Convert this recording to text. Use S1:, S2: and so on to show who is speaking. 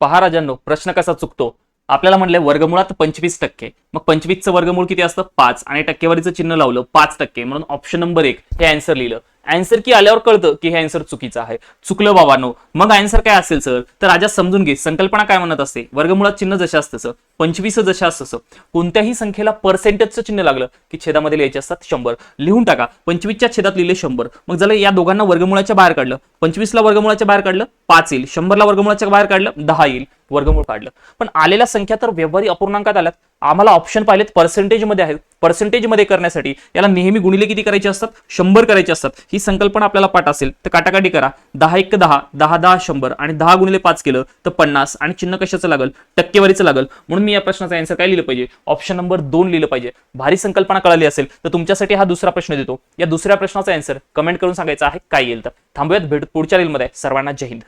S1: पहा राजांनो, प्रश्न कसा चुकतो. आपल्याला म्हणले वर्गमुळात 25%, मग 25चं वर्गमूळ किती असतं 5 आणि टक्केवारीचं चिन्ह लावलं 5%, म्हणून ऑप्शन नंबर 1 हे आन्सर लिहिलं. आन्सर की आल्यावर कळतं की हे आन्सर चुकीचं आहे. चुकलं बाबांनो. मग आन्सर काय असेल सर, तर राजा समजून घे, संकल्पना काय म्हणत असते, वर्गमुळात चिन्ह जशा असतं तसं, 25 जशा असतं तसं, कोणत्याही संख्येला पर्सेंटेजचं चिन्ह लागलं की छेदामध्ये लिहायचे असतात 100. लिहून टाका, 25च्या छेदात लिहिले 100. मग झालं या दोघांना वर्गमुळाच्या बाहेर काढलं, 25ला वर्गमुळाच्या बाहेर काढलं 5 येईल, 100ला वर्गमुळाच्या बाहेर काढलं 10 येईल, वर्गमूळ काढलं. पण आलेल्या संख्या तर व्यवहारी अपूर्णांकात आल्यात. आम्हाला ऑप्शन पाहिलेत पर्सेंटेज मध्ये आहेत. पर्सेंटेज मध्ये करण्यासाठी याला नेहमी गुणिले किती करायचे असतात, 100 करायचे असतात. ही संकल्पना आपल्याला पाठ असेल तर काटाकाटी करा. 10 1 10, 10 10 100 आणि 10 गुणिले 5 केलं तर 50 आणि चिन्ह कशाचं लागल, टक्केवारीचं लागल. म्हणून मी या प्रश्नाचा आन्सर काय लिहिलं पाहिजे, ऑप्शन नंबर 2 लिहिलं पाहिजे. भारी संकल्पना कळाली असेल तर तुमच्यासाठी हा दुसरा प्रश्न देतो. या दुसऱ्या प्रश्नाचा आन्सर कमेंट करून सांगायचा आहे काय येईल. तर थांबूयात, भेटू पुढच्या रीलमध्ये. सर्वांना जय हिंद.